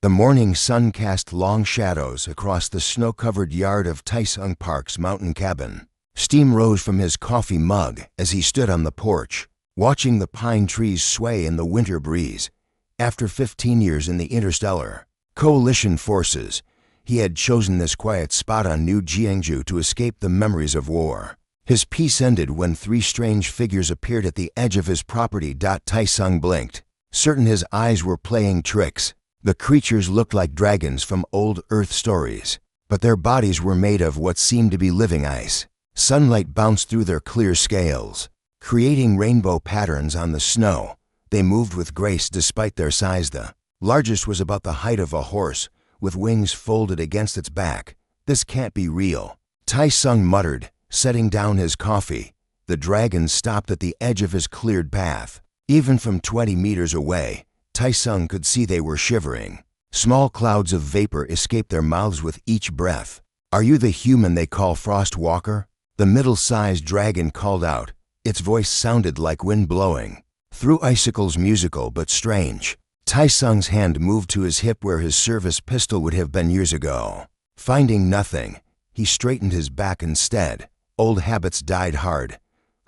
The morning sun cast long shadows across the snow-covered yard of Taesung Park's mountain cabin. Steam rose from his coffee mug as he stood on the porch, watching the pine trees sway in the winter breeze. After 15 years in the interstellar coalition forces, he had chosen this quiet spot on New Jiangju to escape the memories of war. His peace ended when 3 strange figures appeared at the edge of his property. Taesung blinked, certain his eyes were playing tricks. The creatures looked like dragons from old Earth stories, but their bodies were made of what seemed to be living ice. Sunlight bounced through their clear scales, creating rainbow patterns on the snow. They moved with grace despite their size. The largest was about the height of a horse, with wings folded against its back. This can't be real, Taesung muttered, setting down his coffee. The dragon stopped at the edge of his cleared path. Even from 20 meters away, Taesung could see they were shivering. Small clouds of vapor escaped their mouths with each breath. "Are you the human they call Frost Walker?" The middle-sized dragon called out. Its voice sounded like wind blowing through icicles, musical but strange. Taesung's hand moved to his hip where his service pistol would have been years ago. Finding nothing, he straightened his back instead. Old habits died hard.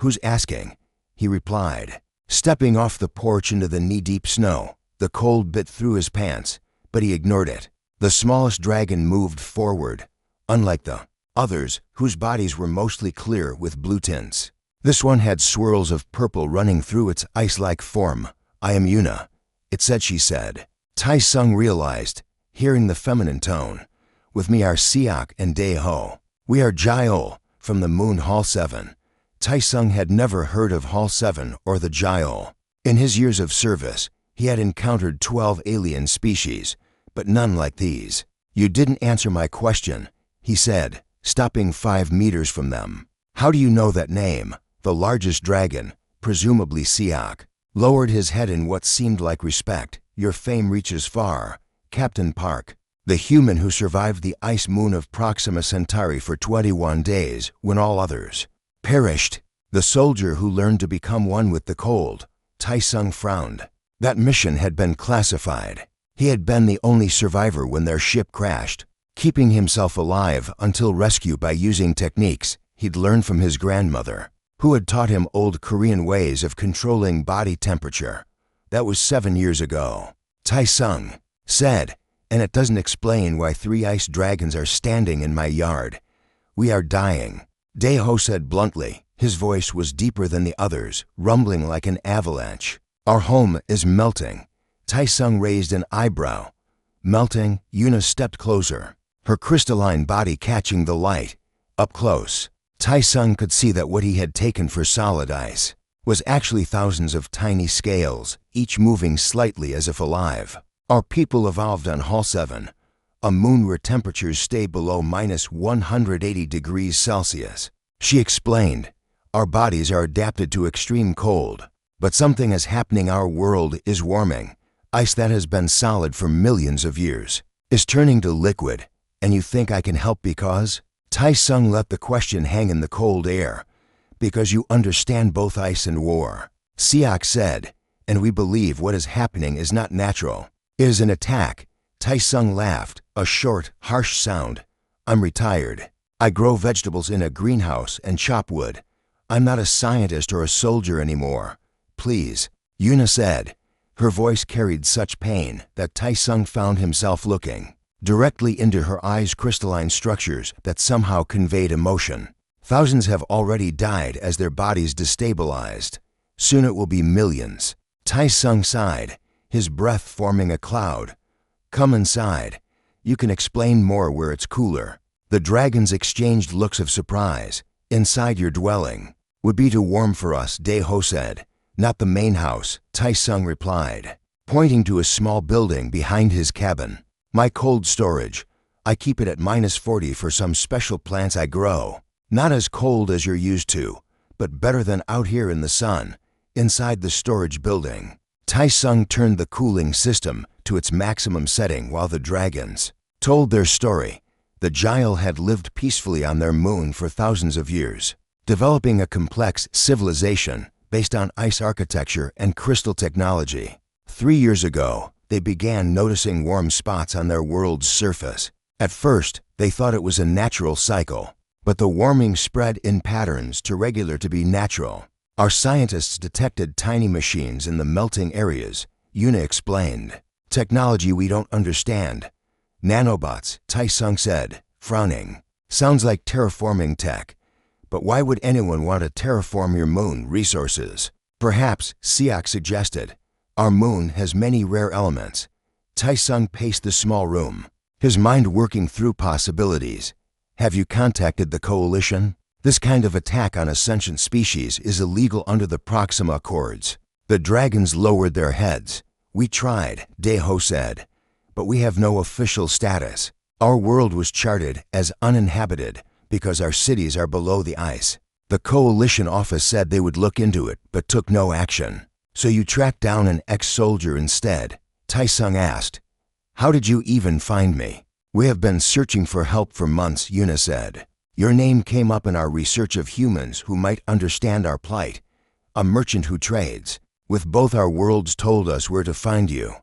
"Who's asking?" he replied, stepping off the porch into the knee-deep snow. The cold bit through his pants, but he ignored it. The smallest dragon moved forward, unlike the others, whose bodies were mostly clear with blue tints. This one had swirls of purple running through its ice-like form. "I am Yuna," it said. She said. Taesung realized, hearing the feminine tone. "With me are Siak and Dae-ho. We are Jiol from the Moon Hall 7. Taesung had never heard of Hall 7 or the Jiol. In his years of service, he had encountered 12 alien species, but none like these. "You didn't answer my question," he said, stopping 5 meters from them. "How do you know that name?" The largest dragon, presumably Siak, lowered his head in what seemed like respect. "Your fame reaches far, Captain Park, the human who survived the ice moon of Proxima Centauri for 21 days when all others perished. The soldier who learned to become one with the cold." Taesung frowned. That mission had been classified. He had been the only survivor when their ship crashed, keeping himself alive until rescue by using techniques he'd learned from his grandmother, who had taught him old Korean ways of controlling body temperature. That was 7 years ago, Taesung said, and it doesn't explain why 3 ice dragons are standing in my yard. "We are dying," Dae-ho said bluntly. His voice was deeper than the others, rumbling like an avalanche. "Our home is melting." Taesung raised an eyebrow. "Melting?" Yuna stepped closer, her crystalline body catching the light. Up close, Taesung could see that what he had taken for solid ice was actually thousands of tiny scales, each moving slightly as if alive. "Our people evolved on Hall 7, a moon where temperatures stay below -180 degrees Celsius. She explained. "Our bodies are adapted to extreme cold, but something is happening. Our world is warming. Ice that has been solid for millions of years is turning to liquid, and you think I can help because?" Taesung let the question hang in the cold air. "Because you understand both ice and war," Siak said, "and we believe what is happening is not natural. It is an attack." Taesung laughed, a short, harsh sound. "I'm retired. I grow vegetables in a greenhouse and chop wood. I'm not a scientist or a soldier anymore. Please," Yuna said. Her voice carried such pain that Taesung found himself looking directly into her eyes' crystalline structures that somehow conveyed emotion. "Thousands have already died as their bodies destabilized. Soon it will be millions." Taesung sighed, his breath forming a cloud. "Come inside. You can explain more where it's cooler." The dragons exchanged looks of surprise. "Inside your dwelling would be too warm for us," Dae-ho said. "Not the main house," Taesung replied, pointing to a small building behind his cabin. "My cold storage. I keep it at -40 for some special plants I grow. Not as cold as you're used to, but better than out here in the sun, inside the storage building." Taesung turned the cooling system to its maximum setting while the dragons told their story. The Jiol had lived peacefully on their moon for thousands of years, developing a complex civilization based on ice architecture and crystal technology. 3 years ago, they began noticing warm spots on their world's surface. At first, they thought it was a natural cycle, but the warming spread in patterns too regular to be natural. Our scientists detected tiny machines in the melting areas, Yuna explained. Technology we don't understand. Nanobots, Tai-Sung said, frowning. Sounds like terraforming tech. But why would anyone want to terraform your moon resources? Perhaps, Siak suggested. Our moon has many rare elements. Tai-Sung paced the small room, his mind working through possibilities. Have you contacted the coalition? This kind of attack on a sentient species is illegal under the Proxima Accords. The dragons lowered their heads. We tried, Deho said, but we have no official status. Our world was charted as uninhabited because our cities are below the ice. The coalition office said they would look into it, but took no action. So you tracked down an ex-soldier instead? Tai-Sung asked. How did you even find me? We have been searching for help for months, Yuna said. Your name came up in our research of humans who might understand our plight. A merchant who trades. With both our worlds told us where to find you.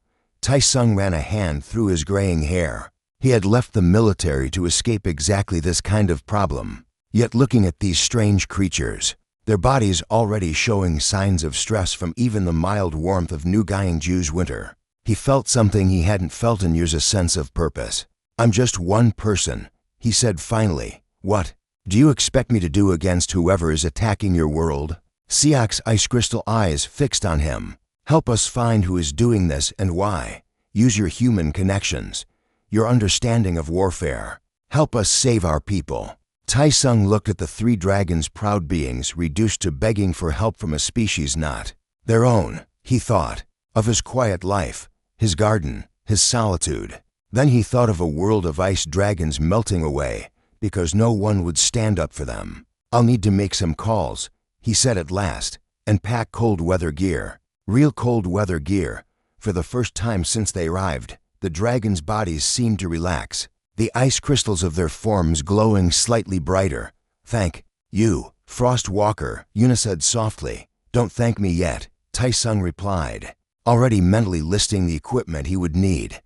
Tai-Sung ran a hand through his graying hair. He had left the military to escape exactly this kind of problem. Yet looking at these strange creatures, their bodies already showing signs of stress from even the mild warmth of New Gyeongju's winter, he felt something he hadn't felt in years, a sense of purpose. I'm just one person, he said finally. What do you expect me to do against whoever is attacking your world? Siak's ice crystal eyes fixed on him. Help us find who is doing this and why. Use your human connections, your understanding of warfare. Help us save our people. Tai-Sung looked at the three dragons, proud beings reduced to begging for help from a species not their own. He thought of his quiet life, his garden, his solitude. Then he thought of a world of ice dragons melting away because no one would stand up for them. I'll need to make some calls, he said at last, and pack cold weather gear. Real cold weather gear. For the first time since they arrived, the dragons' bodies seemed to relax, the ice crystals of their forms glowing slightly brighter. Thank you, Frost Walker, Yuna said softly. Don't thank me yet, Tai-Sung replied, already mentally listing the equipment he would need.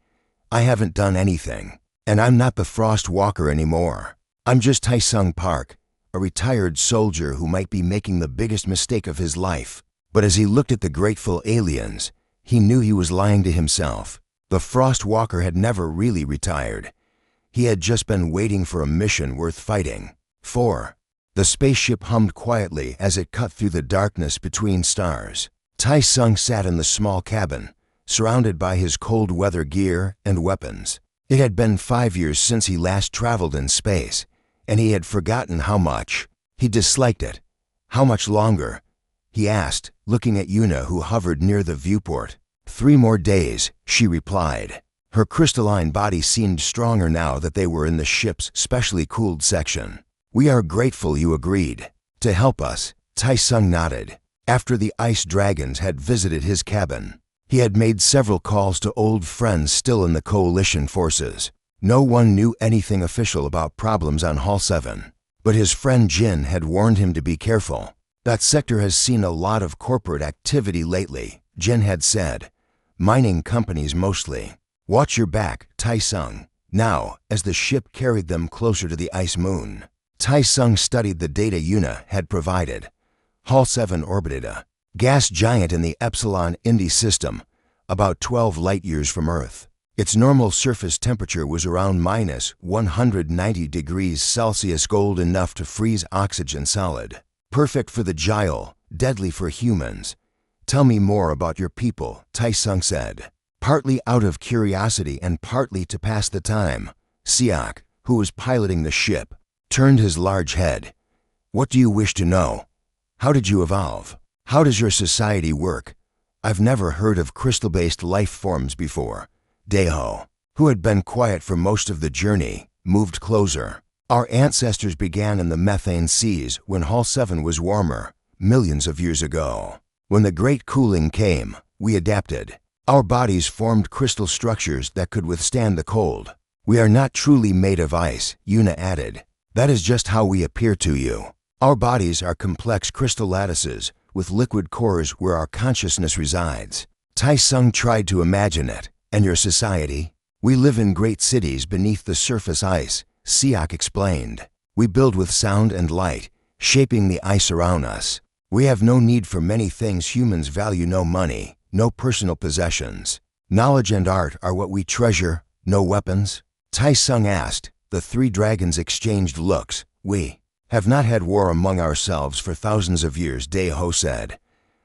I haven't done anything, and I'm not the Frost Walker anymore. I'm just Tai-Sung Park, a retired soldier who might be making the biggest mistake of his life. But as he looked at the grateful aliens, he knew he was lying to himself. The Frost Walker had never really retired. He had just been waiting for a mission worth fighting for. The spaceship hummed quietly as it cut through the darkness between stars. Tai-Sung sat in the small cabin, surrounded by his cold weather gear and weapons. It had been 5 years since he last traveled in space, and he had forgotten how much he disliked it. How much longer? He asked, looking at Yuna, who hovered near the viewport. 3 more days, she replied. Her crystalline body seemed stronger now that they were in the ship's specially cooled section. We are grateful you agreed to help us, Tai-Sung nodded. After the ice dragons had visited his cabin, he had made several calls to old friends still in the coalition forces. No one knew anything official about problems on Hall 7, but his friend Jin had warned him to be careful. That sector has seen a lot of corporate activity lately, Jin had said. Mining companies mostly. Watch your back, Tai-Sung. Now, as the ship carried them closer to the ice moon, Tai-Sung studied the data Yuna had provided. Hall 7 orbited a gas giant in the Epsilon Indi system, about 12 light-years from Earth. Its normal surface temperature was around minus 190 degrees Celsius, cold enough to freeze oxygen solid. Perfect for the Gyal, deadly for humans. Tell me more about your people, Tai-Sung said, partly out of curiosity and partly to pass the time. Siak, who was piloting the ship, turned his large head. What do you wish to know? How did you evolve? How does your society work? I've never heard of crystal-based life forms before. Deho, who had been quiet for most of the journey, moved closer. Our ancestors began in the methane seas when Hall 7 was warmer, millions of years ago. When the great cooling came, we adapted. Our bodies formed crystal structures that could withstand the cold. We are not truly made of ice, Yuna added. That is just how we appear to you. Our bodies are complex crystal lattices with liquid cores where our consciousness resides. Tai-Sung tried to imagine it, And your society? We live in great cities beneath the surface ice, Siak explained. We build with sound and light, shaping the ice around us. We have no need for many things. Humans value no money, no personal possessions. Knowledge and art are what we treasure, no weapons. Tai Sung asked. The three dragons exchanged looks. We have not had war among ourselves for thousands of years, Daeho said.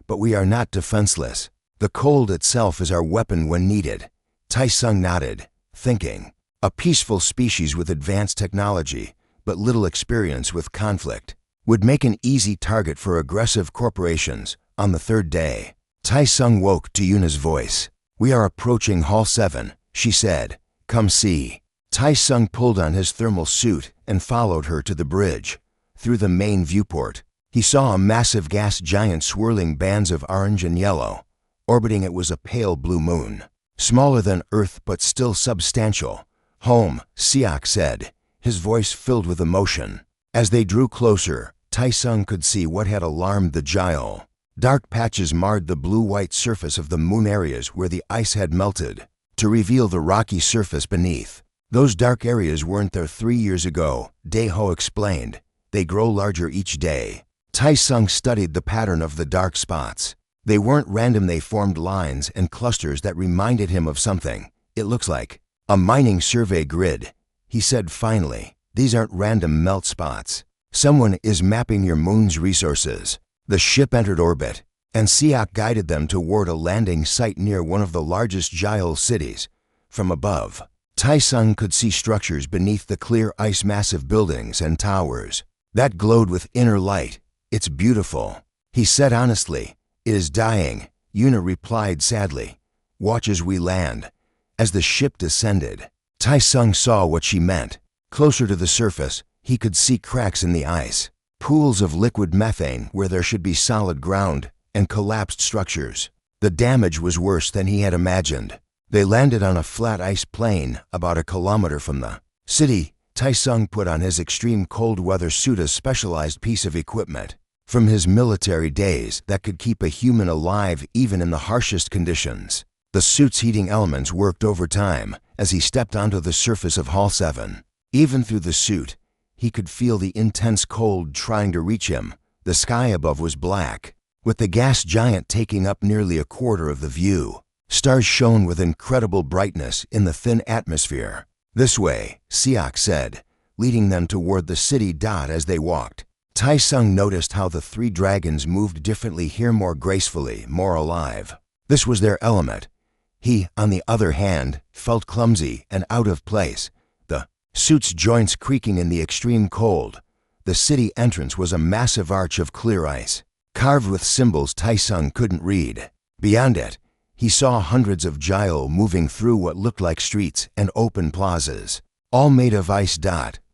But we are not defenseless. The cold itself is our weapon when needed. Tai Sung nodded, thinking. A peaceful species with advanced technology, but little experience with conflict, would make an easy target for aggressive corporations. On the third day, Tai Sung woke to Yuna's voice. We are approaching Hall 7, she said. Come see. Tai Sung pulled on his thermal suit and followed her to the bridge. Through the main viewport, he saw a massive gas giant swirling bands of orange and yellow. Orbiting it was a pale blue moon, smaller than Earth but still substantial. Home, Siak said, his voice filled with emotion. As they drew closer, Tai Sung could see what had alarmed the gyal. Dark patches marred the blue-white surface of the moon areas where the ice had melted, to reveal the rocky surface beneath. Those dark areas weren't there 3 years ago, Daeho explained. They grow larger each day. Tai Sung studied the pattern of the dark spots. They weren't random, they formed lines and clusters that reminded him of something. It looks like a mining survey grid, he said finally. These aren't random melt spots. Someone is mapping your moon's resources. The ship entered orbit, and Siak guided them toward a landing site near one of the largest gyal cities. From above, Tai Sung could see structures beneath the clear ice, massive buildings and towers that glowed with inner light. It's beautiful, he said honestly. It is dying, Yuna replied sadly. Watch as we land. As the ship descended, Tai Sung saw what she meant. Closer to the surface, he could see cracks in the ice, pools of liquid methane where there should be solid ground, and collapsed structures. The damage was worse than he had imagined. They landed on a flat ice plain about a kilometer from the city. Tai Sung put on his extreme cold weather suit, a specialized piece of equipment from his military days that could keep a human alive even in the harshest conditions. The suit's heating elements worked overtime as he stepped onto the surface of Hall 7. Even through the suit, he could feel the intense cold trying to reach him. The sky above was black, with the gas giant taking up nearly a quarter of the view. Stars shone with incredible brightness in the thin atmosphere. This way, Siak said, leading them toward the city. As they walked, Tai Sung noticed how the three dragons moved differently here, more gracefully, more alive. This was their element. He, on the other hand, felt clumsy and out of place, the suit's joints creaking in the extreme cold. The city entrance was a massive arch of clear ice, carved with symbols Tai Sung couldn't read. Beyond it, he saw hundreds of gyal moving through what looked like streets and open plazas, all made of ice.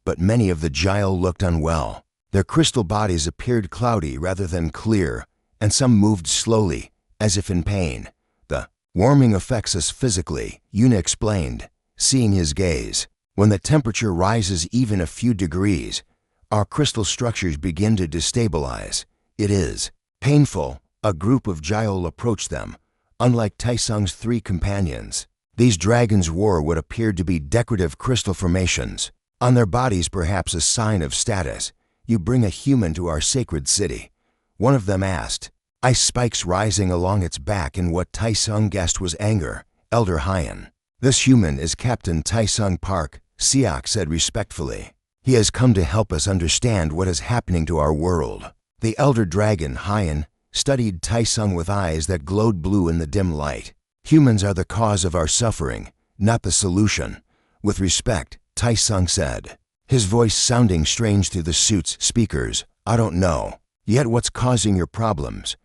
But many of the gyal looked unwell. Their crystal bodies appeared cloudy rather than clear, and some moved slowly, as if in pain. The warming affects us physically, Yuna explained, seeing his gaze. When the temperature rises even a few degrees, our crystal structures begin to destabilize. It is painful. A group of gyal approached them. Unlike Tai Sung's three companions, these dragons wore what appeared to be decorative crystal formations on their bodies, perhaps a sign of status. You bring a human to our sacred city, one of them asked, ice spikes rising along its back in what Tai Sung guessed was anger. Elder Hyan. This human is Captain Tai Sung Park, Siak said respectfully. He has come to help us understand what is happening to our world. The elder dragon, Hyan, studied Tai Sung with eyes that glowed blue in the dim light. Humans are the cause of our suffering, not the solution. With respect, Tai Sung said, his voice sounding strange through the suit's speakers. I don't know yet what's causing your problems,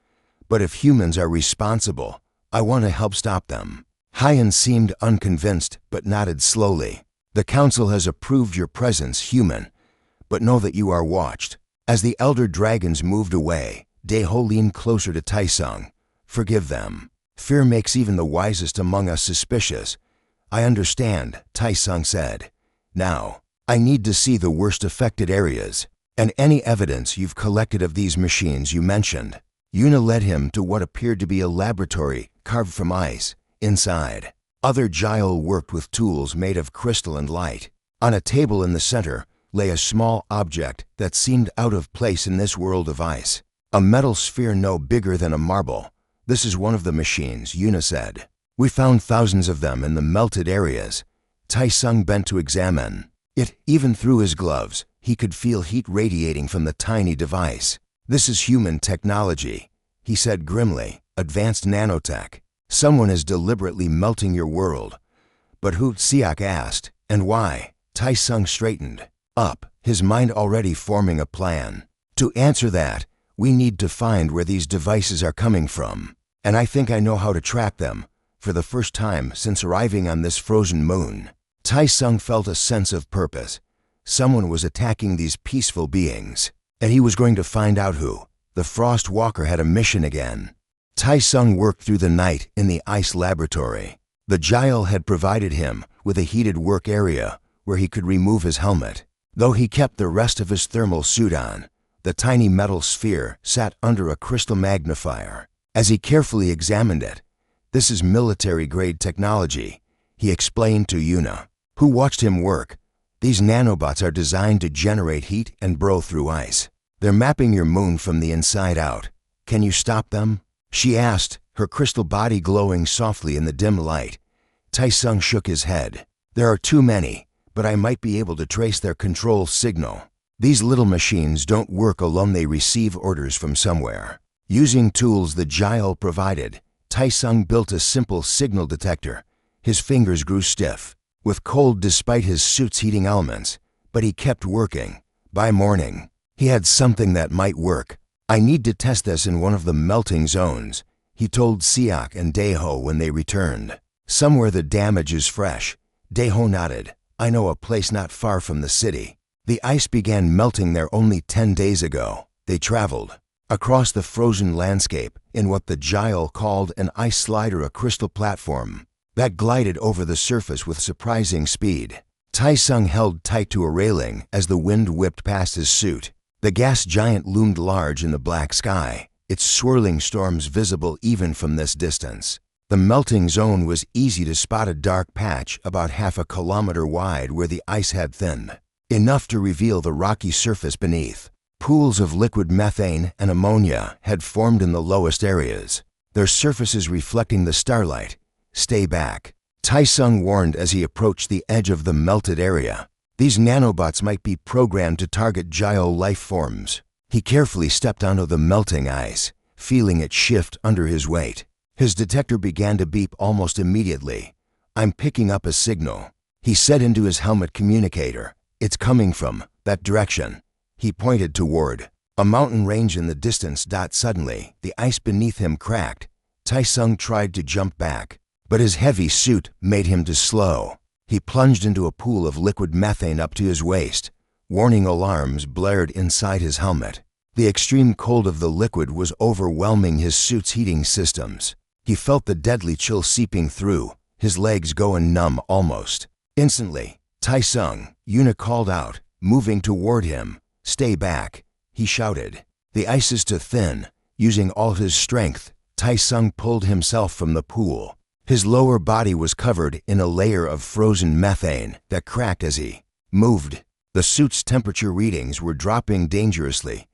but if humans are responsible, I want to help stop them. Hyan seemed unconvinced but nodded slowly. The council has approved your presence, human, but know that you are watched. As the elder dragons moved away, Daeho leaned closer to Tai Sung. Forgive them. Fear makes even the wisest among us suspicious. I understand, Tai Sung said. Now, I need to see the worst affected areas, and any evidence you've collected of these machines you mentioned. Yuna led him to what appeared to be a laboratory carved from ice. Inside, Other Giles worked with tools made of crystal and light. On a table in the center lay a small object that seemed out of place in this world of ice. A metal sphere no bigger than a marble. This is one of the machines, Yuna said. We found thousands of them in the melted areas. Tai-Sung bent to examine it. Even through his gloves, he could feel heat radiating from the tiny device. This is human technology, he said grimly. Advanced nanotech. Someone is deliberately melting your world. But who? Siak asked. And why? Tai-Sung straightened up, his mind already forming a plan. To answer that, we need to find where these devices are coming from. And I think I know how to track them, for the first time since arriving on this frozen moon. Tai-Sung felt a sense of purpose. Someone was attacking these peaceful beings, and he was going to find out who. The Frost Walker had a mission again. Tai-Sung worked through the night in the ice laboratory. The Giles had provided him with a heated work area where he could remove his helmet. Though he kept the rest of his thermal suit on, the tiny metal sphere sat under a crystal magnifier. As he carefully examined it, "This is military-grade technology," he explained to Yuna, who watched him work. "These nanobots are designed to generate heat and burrow through ice. They're mapping your moon from the inside out. Can you stop them?" she asked, her crystal body glowing softly in the dim light. Tai-Sung shook his head. "There are too many, but I might be able to trace their control signal. These little machines don't work alone, they receive orders from somewhere." Using tools the Giles provided, Tai-Sung built a simple signal detector. His fingers grew stiff with cold despite his suit's heating elements, but he kept working. By morning, he had something that might work. "I need to test this in one of the melting zones," he told Siak and Daeho when they returned. "Somewhere the damage is fresh." Daeho nodded. "I know a place not far from the city. The ice began melting there only 10 days ago." They traveled across the frozen landscape in what the Giles called an ice slider, a crystal platform that glided over the surface with surprising speed. Tai-Sung held tight to a railing as the wind whipped past his suit. The gas giant loomed large in the black sky, its swirling storms visible even from this distance. The melting zone was easy to spot, a dark patch about half a kilometer wide where the ice had thinned, enough to reveal the rocky surface beneath. Pools of liquid methane and ammonia had formed in the lowest areas, their surfaces reflecting the starlight. "Stay back," Tai-Sung warned as he approached the edge of the melted area. These nanobots might be programmed to target Giles life forms. He carefully stepped onto the melting ice, feeling it shift under his weight. His detector began to beep almost immediately. "I'm picking up a signal," he said into his helmet communicator. "It's coming from that direction." He pointed toward a mountain range in the distance. Suddenly, the ice beneath him cracked. Tai-Sung tried to jump back, but his heavy suit made him too slow. He plunged into a pool of liquid methane up to his waist. Warning alarms blared inside his helmet. The extreme cold of the liquid was overwhelming his suit's heating systems. He felt the deadly chill seeping through, his legs going numb almost. Instantly, Tai-Sung, Yuna called out, moving toward him. "Stay back," he shouted. "The ice is too thin." Using all his strength, Tai-Sung pulled himself from the pool. His lower body was covered in a layer of frozen methane that cracked as he moved. The suit's temperature readings were dropping dangerously.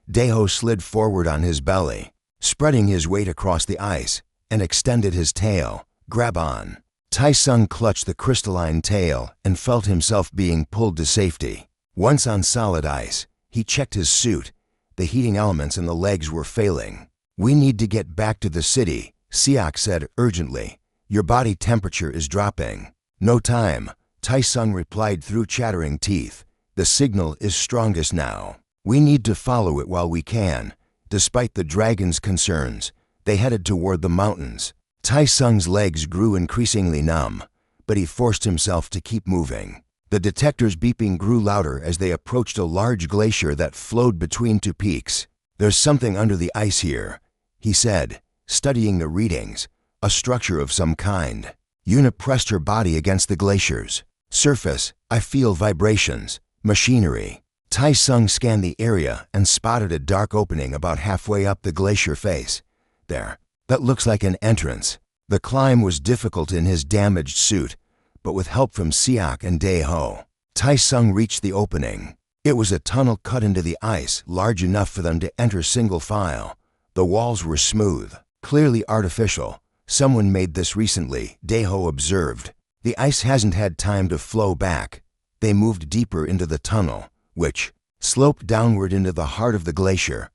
Daeho slid forward on his belly, spreading his weight across the ice, and extended his tail. "Grab on." Tai-Sung clutched the crystalline tail and felt himself being pulled to safety. Once on solid ice, he checked his suit. The heating elements in the legs were failing. "We need to get back to the city," Siak said urgently. "Your body temperature is dropping." "No time," Tai-Sung replied through chattering teeth. "The signal is strongest now. We need to follow it while we can." Despite the dragon's concerns, they headed toward the mountains. Tai-Sung's legs grew increasingly numb, but he forced himself to keep moving. The detector's beeping grew louder as they approached a large glacier that flowed between two peaks. "There's something under the ice here," he said, studying the readings. "A structure of some kind." Yuna pressed her body against the glacier's surface. "I feel vibrations. Machinery." Tai-Sung scanned the area and spotted a dark opening about halfway up the glacier face. "There. That looks like an entrance." The climb was difficult in his damaged suit, but with help from Siak and Dae-ho, Tai-sung reached the opening. It was a tunnel cut into the ice large enough for them to enter single file. The walls were smooth, clearly artificial. Someone made this recently, Dae-ho observed. The ice hasn't had time to flow back. They moved deeper into the tunnel, which sloped downward into the heart of the glacier.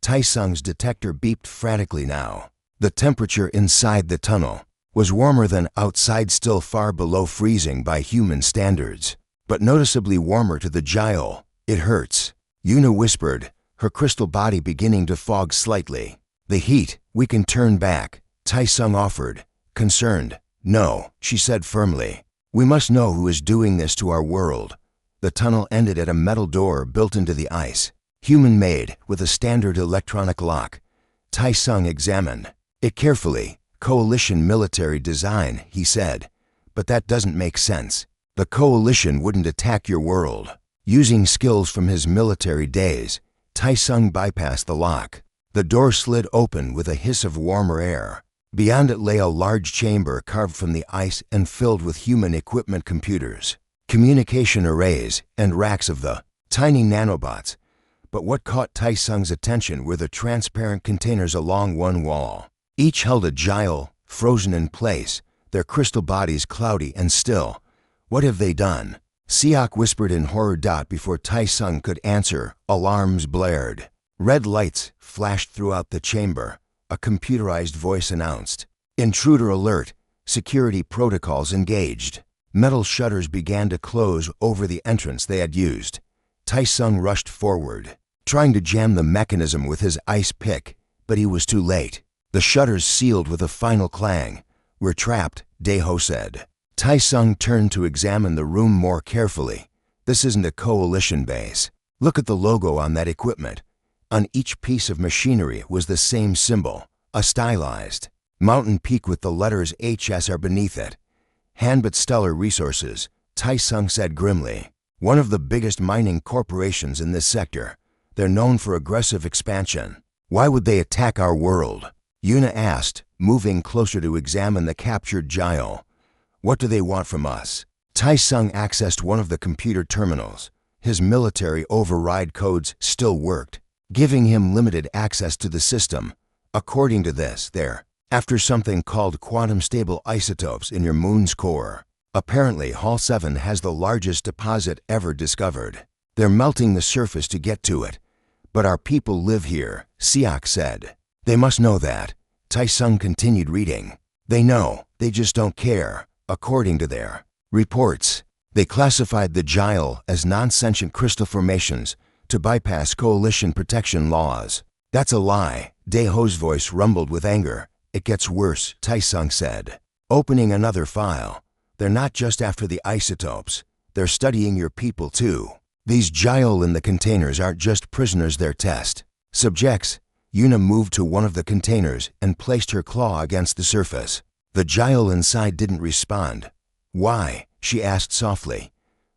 Tai-sung's detector beeped frantically now. The temperature inside the tunnel was warmer than outside, still far below freezing by human standards, but noticeably warmer to the Gyal. It hurts, Yuna whispered, her crystal body beginning to fog slightly. The heat, we can turn back, Tai-sung offered, concerned. No, she said firmly. We must know who is doing this to our world. The tunnel ended at a metal door built into the ice, human-made, with a standard electronic lock. Tai-sung examined it carefully. Coalition military design, he said. But that doesn't make sense. The Coalition wouldn't attack your world. Using skills from his military days, Tai-sung bypassed the lock. The door slid open with a hiss of warmer air. Beyond it lay a large chamber carved from the ice and filled with human equipment, computers, communication arrays, and racks of the tiny nanobots. But what caught Tai-sung's attention were the transparent containers along one wall. Each held a Gyal, frozen in place, their crystal bodies cloudy and still. What have they done? Siak whispered in horror. Before Tai-sung could answer, alarms blared. Red lights flashed throughout the chamber. A computerized voice announced, "Intruder alert, security protocols engaged." Metal shutters began to close over the entrance they had used. Tai-sung rushed forward, trying to jam the mechanism with his ice pick, but he was too late. The shutters sealed with a final clang. "We're trapped," Dae-ho said. Tai-sung turned to examine the room more carefully. This isn't a Coalition base. Look at the logo on that equipment. On each piece of machinery was the same symbol, a stylized mountain peak with the letters HSR beneath it. Hanbit Stellar Resources, Tai-sung said grimly. One of the biggest mining corporations in this sector. They're known for aggressive expansion. Why would they attack our world? Yuna asked, moving closer to examine the captured Gyal. What do they want from us? Tai-sung accessed one of the computer terminals. His military override codes still worked, giving him limited access to the system. According to this, they're after something called quantum-stable isotopes in your moon's core. Apparently, Hall 7 has the largest deposit ever discovered. They're melting the surface to get to it. But our people live here, Siak said. They must know that. Tai-sung continued reading. They know, they just don't care. According to their reports, they classified the Gyal as non-sentient crystal formations to bypass Coalition protection laws. That's a lie. Dae-ho's voice rumbled with anger. It gets worse, Tai-sung said, opening another file. They're not just after the isotopes. They're studying your people too. These Gyal in the containers aren't just prisoners, they're test subjects. Yuna moved to one of the containers and placed her claw against the surface. The Gyal inside didn't respond. Why? She asked softly.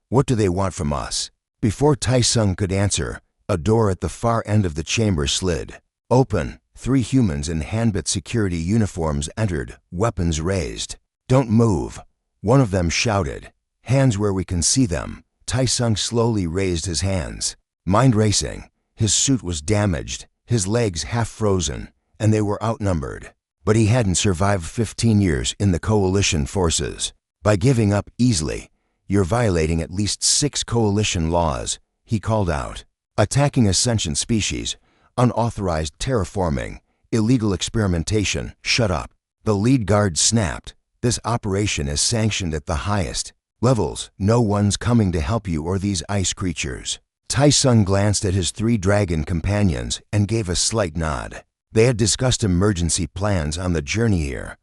What do they want from us? Before Tai-sung could answer, a door at the far end of the chamber slid open. 3 humans in Hanbit security uniforms entered, weapons raised. Don't move, one of them shouted. Hands where we can see them. Tai-sung slowly raised his hands. Mind racing. His suit was damaged, his legs half frozen, and they were outnumbered. But he hadn't survived 15 years in the Coalition forces. By giving up easily, you're violating at least 6 Coalition laws, he called out. Attacking a sentient species, unauthorized terraforming, illegal experimentation. Shut up. The lead guard snapped. This operation is sanctioned at the highest levels. No one's coming to help you or these ice creatures. Tai-sung glanced at his 3 dragon companions and gave a slight nod. They had discussed emergency plans on the journey here.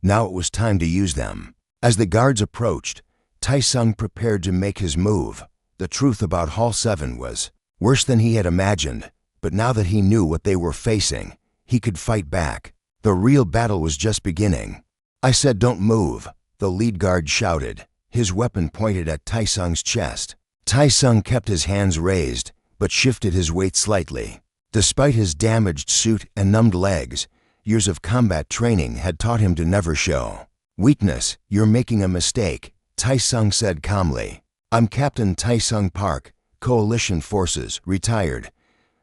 Now it was time to use them. As the guards approached, Tai-sung prepared to make his move. The truth about Hall 7 was worse than he had imagined, but now that he knew what they were facing, he could fight back. The real battle was just beginning. I said don't move, the lead guard shouted, his weapon pointed at Tai-sung's chest. Tai-sung kept his hands raised, but shifted his weight slightly. Despite his damaged suit and numbed legs, Years of combat training had taught him to never show weakness. "You're making a mistake," Tai-sung said calmly. "I'm Captain Tai-sung Park, Coalition Forces, retired.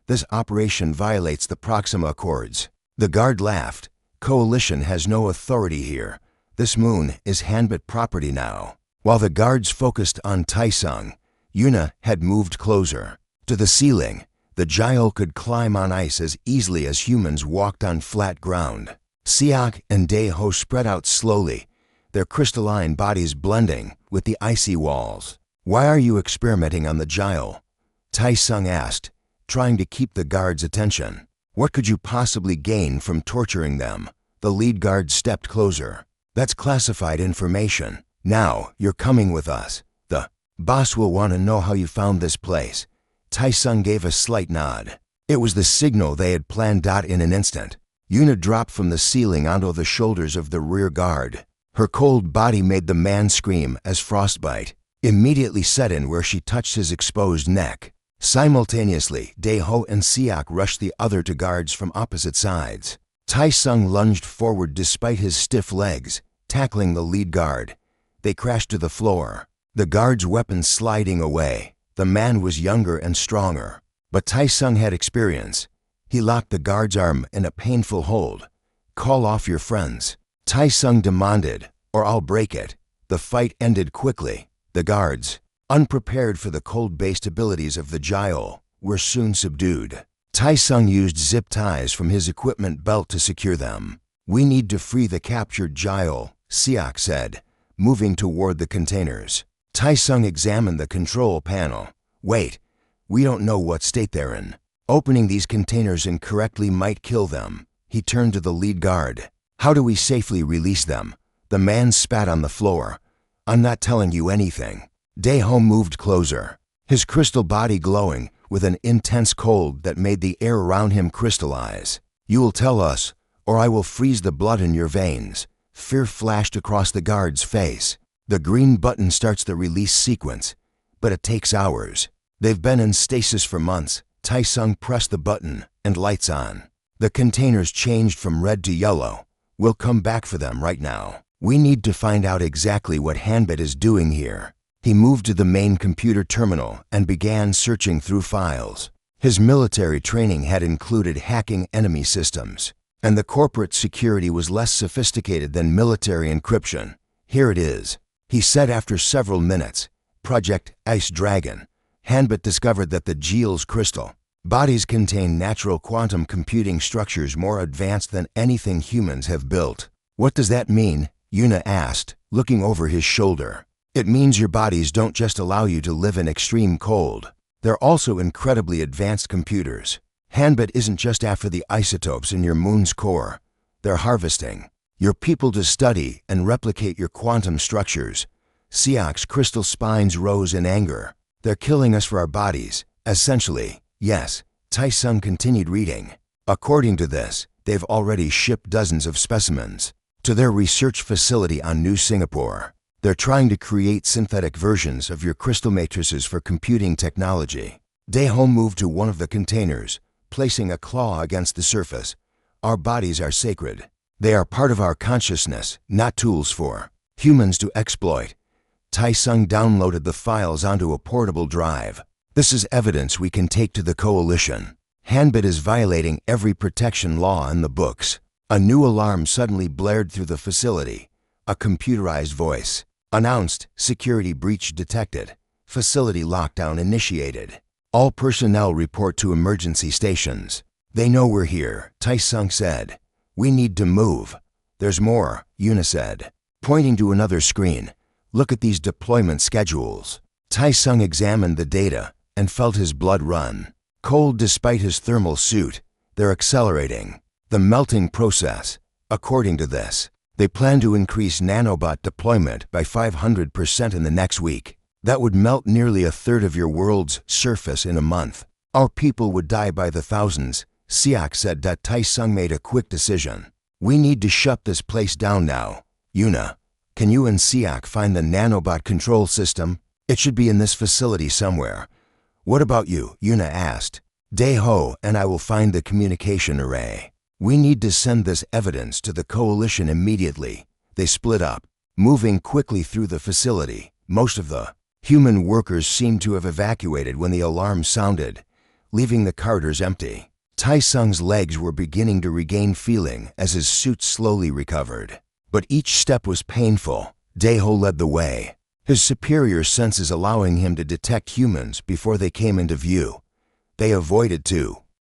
This operation violates the Proxima Accords." The guard laughed. "Coalition has no authority here. This moon is Hanbit property now." While the guards focused on Tai-sung, Yuna had moved closer. To the ceiling, the Gyal could climb on ice as easily as humans walked on flat ground. Siak and Daeho spread out slowly, their crystalline bodies blending with the icy walls. "Why are you experimenting on the Gyal?" Tai-sung asked, trying to keep the guards' attention. "What could you possibly gain from torturing them?" The lead guard stepped closer. "That's classified information. Now, you're coming with us. The boss will want to know how you found this place." Tai-sung gave a slight nod. It was the signal they had planned out in an instant. Yuna dropped from the ceiling onto the shoulders of the rear guard. Her cold body made the man scream as frostbite immediately set in where she touched his exposed neck. Simultaneously, Daeho and Siak rushed the other two guards from opposite sides. Tai-sung lunged forward despite his stiff legs, tackling the lead guard. They crashed to the floor, the guard's weapons sliding away. The man was younger and stronger, but Tai-sung had experience. He locked the guard's arm in a painful hold. "Call off your friends," Tai-sung demanded, "or I'll break it." The fight ended quickly. The guards, unprepared for the cold-based abilities of the Gyal, were soon subdued. Tai-sung used zip ties from his equipment belt to secure them. "We need to free the captured Gyal," Siak said, moving toward the containers. Tai-sung examined the control panel. "Wait, we don't know what state they're in. Opening these containers incorrectly might kill them." He turned to the lead guard. "How do we safely release them?" The man spat on the floor. "I'm not telling you anything." Daeho moved closer, his crystal body glowing with an intense cold that made the air around him crystallize. "You will tell us, or I will freeze the blood in your veins." Fear flashed across the guard's face. The green button starts the release sequence, but it takes hours. They've been in stasis for months. Tai-sung pressed the button, and lights on. The containers changed from red to yellow. "We'll come back for them right now. We need to find out exactly what Hanbit is doing here." He moved to the main computer terminal and began searching through files. His military training had included hacking enemy systems, and the corporate security was less sophisticated than military encryption. "Here it is," he said after several minutes. "Project Ice Dragon. Hanbit discovered that the Gyal's crystal bodies contain natural quantum computing structures more advanced than anything humans have built." "What does that mean?" Yuna asked, looking over his shoulder. "It means your bodies don't just allow you to live in extreme cold. They're also incredibly advanced computers. Hanbit isn't just after the isotopes in your moon's core. They're harvesting your people to study and replicate your quantum structures." Siak's crystal spines rose in anger. "They're killing us for our bodies, essentially." "Yes," Tai-sung continued reading. "According to this, they've already shipped dozens of specimens to their research facility on New Singapore. They're trying to create synthetic versions of your crystal matrices for computing technology." Daeho moved to one of the containers, placing a claw against the surface. "Our bodies are sacred. They are part of our consciousness, not tools for humans to exploit." Tai-sung downloaded the files onto a portable drive. "This is evidence we can take to the Coalition. Hanbit is violating every protection law in the books." A new alarm suddenly blared through the facility. A computerized voice announced, "Security breach detected. Facility lockdown initiated. All personnel report to emergency stations." "They know we're here," Tai-sung said. "We need to move." "There's more," Yuna said, pointing to another screen. "Look at these deployment schedules." Tai-sung examined the data and felt his blood run. Cold despite his thermal suit, they're accelerating the melting process. According to this, they plan to increase nanobot deployment by 500% in the next week. That would melt nearly a third of your world's surface in a month. Our people would die by the thousands. Siak said that Tai-sung made a quick decision. "We need to shut this place down now. Yuna, can you and Siak find the nanobot control system? It should be in this facility somewhere." "What about you?" Yuna asked. "Daeho and I will find the communication array." We need to send this evidence to the coalition immediately. They split up, moving quickly through the facility. Most of the human workers seemed to have evacuated when the alarm sounded, leaving the corridors empty. Tai-Sung's legs were beginning to regain feeling as his suit slowly recovered. But each step was painful. Daeho led the way, his superior senses allowing him to detect humans before they came into view. They avoided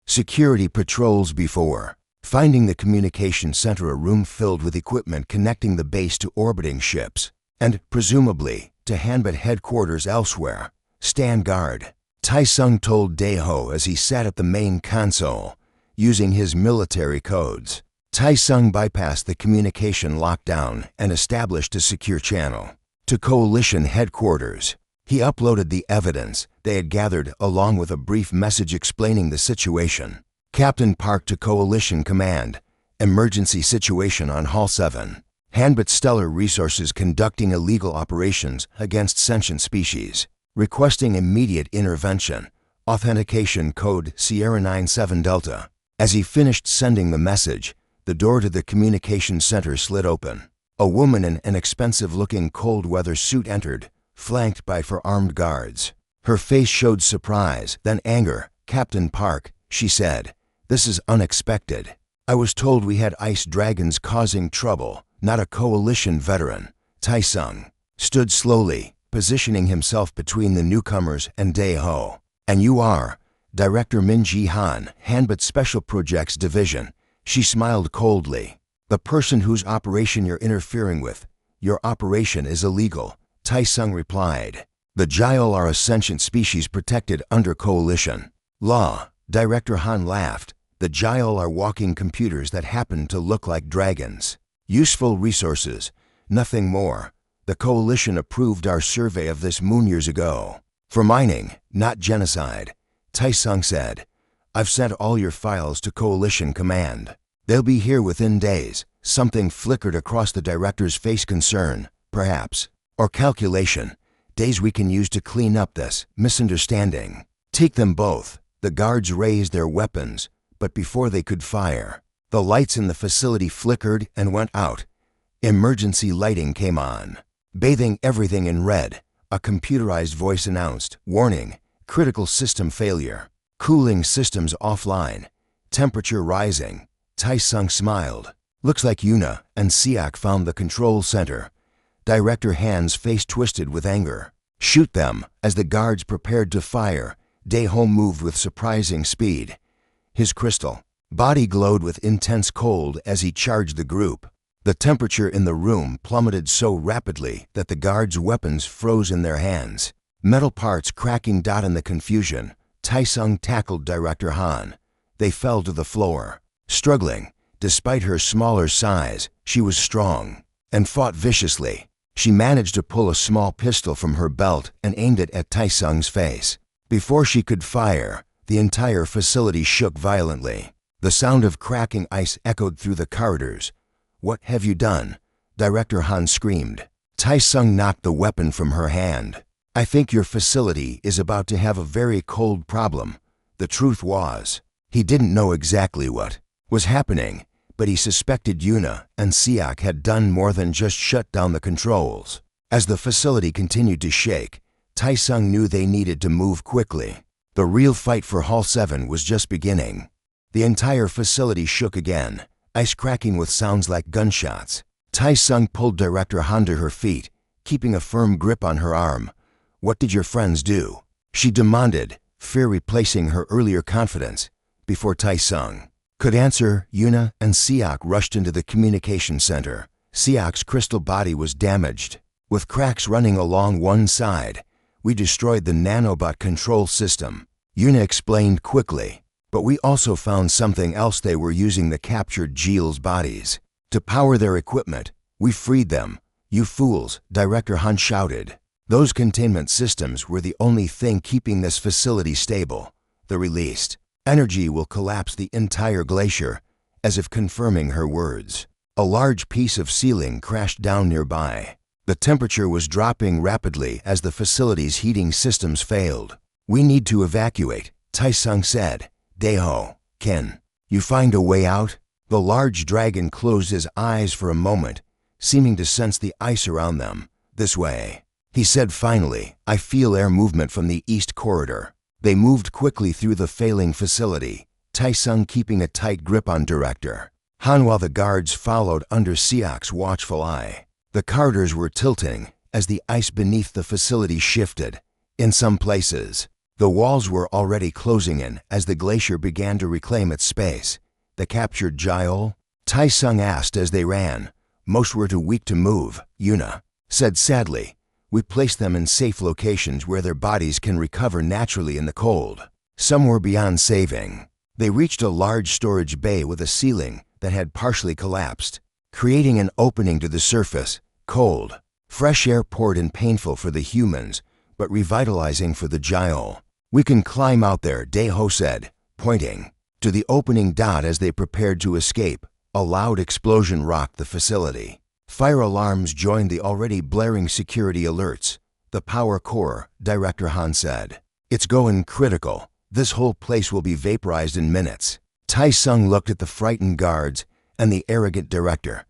security patrols before finding the communication center, a room filled with equipment connecting the base to orbiting ships, and presumably to Hanbit headquarters elsewhere. Stand guard, Tai-Sung told Daeho as he sat at the main console, using his military codes. Tai-Sung bypassed the communication lockdown and established a secure channel to coalition headquarters. He uploaded the evidence they had gathered along with a brief message explaining the situation. Captain Park to Coalition Command. Emergency situation on Hall 7. Hanbit Stellar Resources conducting illegal operations against sentient species. Requesting immediate intervention. Authentication code Sierra 97 Delta. As he finished sending the message, the door to the communication center slid open. A woman in an expensive-looking cold-weather suit entered, flanked by four-armed guards. Her face showed surprise, then anger. Captain Park, she said, this is unexpected. I was told we had ice dragons causing trouble, not a coalition veteran. Tai-Sung stood slowly, positioning himself between the newcomers and Daeho. And you are Director Min Ji-han, Hanbit Special Projects Division. She smiled coldly. The person whose operation you're interfering with, your operation is illegal, Tai-Sung replied. The Gyal are a sentient species protected under coalition law. Director Han laughed. The Gyal are walking computers that happen to look like dragons. Useful resources, nothing more. The coalition approved our survey of this moon years ago. For mining, not genocide, Tai-Sung said. I've sent all your files to Coalition Command. They'll be here within days. Something flickered across the director's face. Concern, perhaps, or calculation. Days we can use to clean up this misunderstanding. Take them both. The guards raised their weapons, but before they could fire, the lights in the facility flickered and went out. Emergency lighting came on, bathing everything in red. A computerized voice announced, warning, critical system failure. Cooling systems offline. Temperature rising. Tai-Sung smiled. Looks like Yuna and Siak found the control center. Director Han's face twisted with anger. Shoot them. As the guards prepared to fire, Daeho moved with surprising speed. His crystal body glowed with intense cold as he charged the group. The temperature in the room plummeted so rapidly that the guards' weapons froze in their hands. Metal parts cracking. In the confusion, Tai-Sung tackled Director Han. They fell to the floor. Struggling, despite her smaller size, she was strong and fought viciously. She managed to pull a small pistol from her belt and aimed it at Tai-Sung's face. Before she could fire, the entire facility shook violently. The sound of cracking ice echoed through the corridors. What have you done? Director Han screamed. Tai-Sung knocked the weapon from her hand. I think your facility is about to have a very cold problem. The truth was, he didn't know exactly what was happening, but he suspected Yuna and Siak had done more than just shut down the controls. As the facility continued to shake, Tai-Sung knew they needed to move quickly. The real fight for Hall 7 was just beginning. The entire facility shook again, ice cracking with sounds like gunshots. Tai-Sung pulled Director Han to her feet, keeping a firm grip on her arm. What did your friends do? She demanded, fear replacing her earlier confidence. Before Tai-Sung could answer, Yuna and Siak rushed into the communication center. Siak's crystal body was damaged, with cracks running along one side. We destroyed the nanobot control system, Yuna explained quickly. But we also found something else. They were using the captured Jeel's bodies to power their equipment. We freed them. You fools, Director Han shouted. Those containment systems were the only thing keeping this facility stable. The released energy will collapse the entire glacier, as if confirming her words. A large piece of ceiling crashed down nearby. The temperature was dropping rapidly as the facility's heating systems failed. We need to evacuate, Tai-Sung said. Daeho, can you find a way out? The large dragon closed his eyes for a moment, seeming to sense the ice around them. "This way," he said finally. "I feel air movement from the east corridor." They moved quickly through the failing facility, Tai-sung keeping a tight grip on Director Han while the guards followed under Siak's watchful eye. The corridors were tilting as the ice beneath the facility shifted. In some places, the walls were already closing in as the glacier began to reclaim its space. "The captured Jiol?" Tai-sung asked as they ran. "Most were too weak to move," Yuna said sadly. "We placed them in safe locations where their bodies can recover naturally in the cold. Some were beyond saving." They reached a large storage bay with a ceiling that had partially collapsed, creating an opening to the surface. Cold, fresh air poured in, painful for the humans, but revitalizing for the Jiol. "We can climb out there," Daeho said, pointing to the opening dot as they prepared to escape. A loud explosion rocked the facility. Fire alarms joined the already blaring security alerts. "The power core," Director Han said. "It's going critical. This whole place will be vaporized in minutes." Tai-sung looked at the frightened guards and the arrogant director.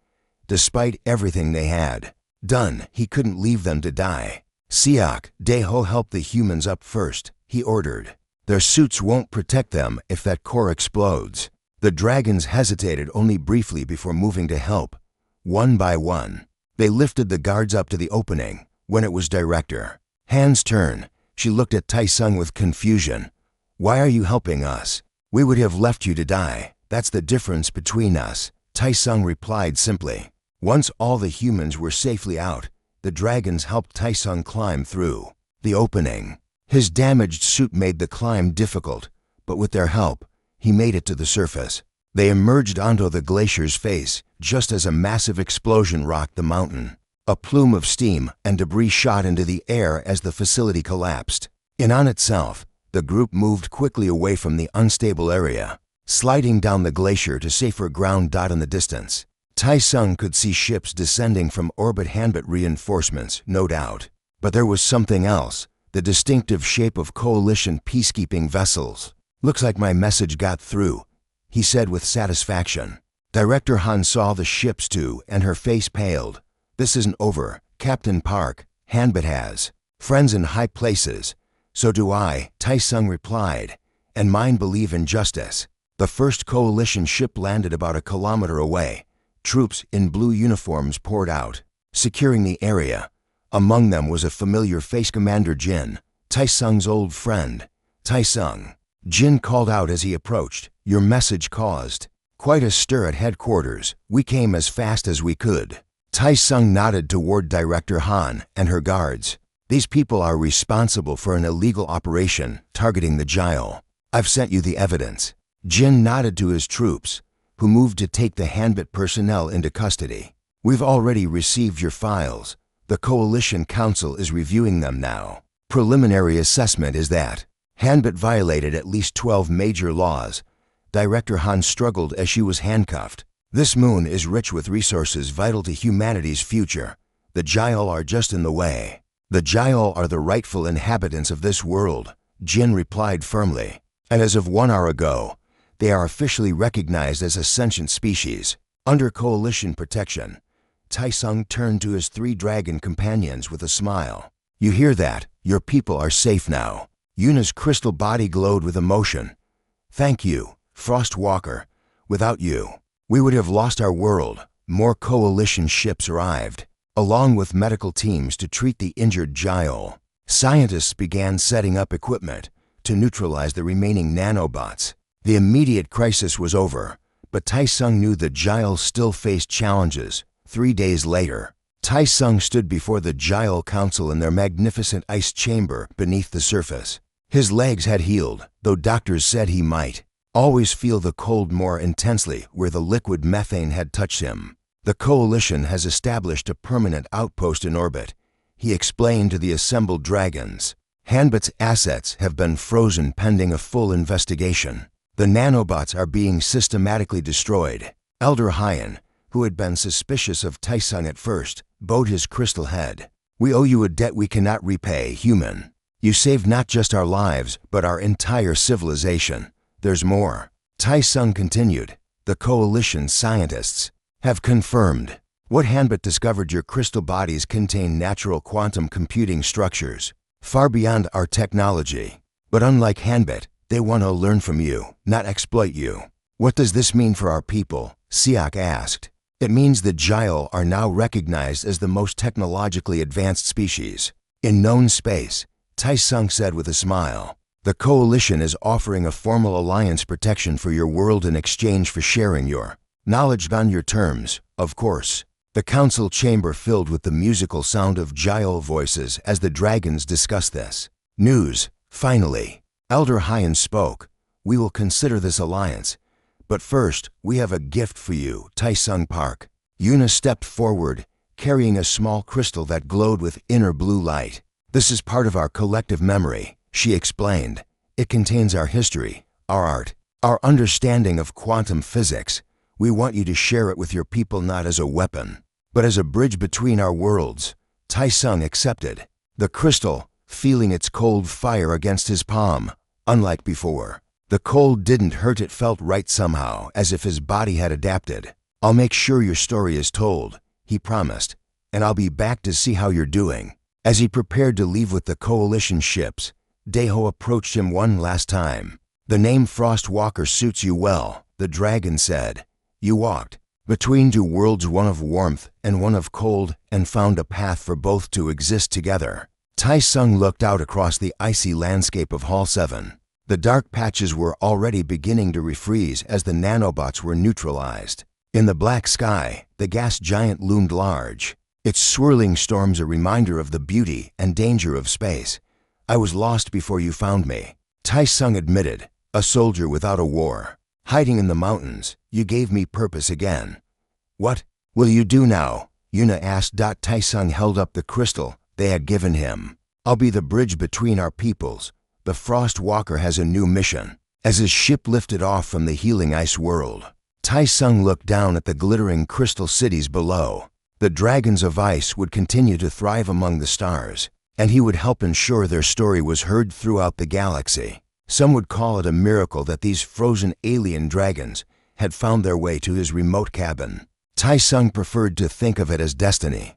Despite everything they had done, he couldn't leave them to die. "Siak, Daeho, help the humans up first," he ordered. "Their suits won't protect them if that core explodes." The dragons hesitated only briefly before moving to help. One by one, they lifted the guards up to the opening. When it was Director Han's turn, she looked at Tai-sung with confusion. "Why are you helping us? We would have left you to die. That's the difference between us," Tai-sung replied simply. Once all the humans were safely out, the dragons helped Tai-sung climb through the opening. His damaged suit made the climb difficult, but with their help, he made it to the surface. They emerged onto the glacier's face just as a massive explosion rocked the mountain. A plume of steam and debris shot into the air as the facility collapsed. In on itself, the group moved quickly away from the unstable area, sliding down the glacier to safer ground. In the distance, Tai-sung could see ships descending from orbit. Hanbit reinforcements, no doubt. But there was something else, the distinctive shape of coalition peacekeeping vessels. "Looks like my message got through," he said with satisfaction. Director Han saw the ships too, and her face paled. "This isn't over, Captain Park. Hanbit has friends in high places." "So do I," Tai-sung replied, "and mine believe in justice." The first coalition ship landed about a kilometer away. Troops in blue uniforms poured out, securing the area. Among them was a familiar face, Commander Jin, Tai-sung's old friend. "Tai-sung," Jin called out as he approached. "Your message caused quite a stir at headquarters. We came as fast as we could." Tai-sung nodded toward Director Han and her guards. "These people are responsible for an illegal operation targeting the Jiol. I've sent you the evidence." Jin nodded to his troops, who moved to take the Hanbit personnel into custody. "We've already received your files. The Coalition Council is reviewing them now. Preliminary assessment is that Hanbit violated at least 12 major laws." Director Han struggled as she was handcuffed. "This moon is rich with resources vital to humanity's future. The Jiol are just in the way." "The Jiol are the rightful inhabitants of this world," Jin replied firmly. "And as of 1 hour ago, they are officially recognized as a sentient species, under coalition protection." Tai-sung turned to his 3 dragon companions with a smile. "You hear that? Your people are safe now." Yuna's crystal body glowed with emotion. "Thank you, Frost Walker. Without you, we would have lost our world." More coalition ships arrived, along with medical teams to treat the injured Jiol. Scientists began setting up equipment to neutralize the remaining nanobots. The immediate crisis was over, but Tai-sung knew the Jiol still faced challenges. 3 days later, Tai-sung stood before the Jiol Council in their magnificent ice chamber beneath the surface. His legs had healed, though doctors said he might always feel the cold more intensely where the liquid methane had touched him. "The Coalition has established a permanent outpost in orbit," he explained to the assembled dragons. "Hanbit's assets have been frozen pending a full investigation. The nanobots are being systematically destroyed." Elder Hyan, who had been suspicious of Tai-sung at first, bowed his crystal head. "We owe you a debt we cannot repay, human. You saved not just our lives, but our entire civilization. There's more." Tai-sung continued. the Coalition scientists, have confirmed. What Hanbit discovered your crystal bodies contain natural quantum computing structures, far beyond our technology. But unlike Hanbit, they want to learn from you, not exploit you. What does this mean for our people? Siak asked. It means the Gyal are now recognized as the most technologically advanced species in known space, Taisung said with a smile. The Coalition is offering a formal alliance protection for your world in exchange for sharing your knowledge on your terms, of course. The council chamber filled with the musical sound of Gyal voices as the dragons discussed this. News, finally. Elder Hyan spoke. We will consider this alliance. But first, we have a gift for you, Taisung Park. Yuna stepped forward, carrying a small crystal that glowed with inner blue light. This is part of our collective memory, she explained. It contains our history, our art, our understanding of quantum physics. We want you to share it with your people not as a weapon, but as a bridge between our worlds. Taisung accepted. The crystal, feeling its cold fire against his palm, unlike before. The cold didn't hurt, it felt right somehow, as if his body had adapted. I'll make sure your story is told, he promised, and I'll be back to see how you're doing. As he prepared to leave with the Coalition ships, Deho approached him one last time. The name Frostwalker suits you well, the dragon said. You walked between two worlds, one of warmth and one of cold, and found a path for both to exist together. Taisung looked out across the icy landscape of Hall 7. The dark patches were already beginning to refreeze as the nanobots were neutralized. In the black sky, the gas giant loomed large, its swirling storms a reminder of the beauty and danger of space. I was lost before you found me, Taisung admitted, a soldier without a war. Hiding in the mountains, you gave me purpose again. What will you do now? Yuna asked. Taisung held up the crystal they had given him. I'll be the bridge between our peoples. The Frostwalker has a new mission. As his ship lifted off from the healing ice world, Taisung looked down at the glittering crystal cities below. The dragons of ice would continue to thrive among the stars, and he would help ensure their story was heard throughout the galaxy. Some would call it a miracle that these frozen alien dragons had found their way to his remote cabin. Taisung preferred to think of it as destiny.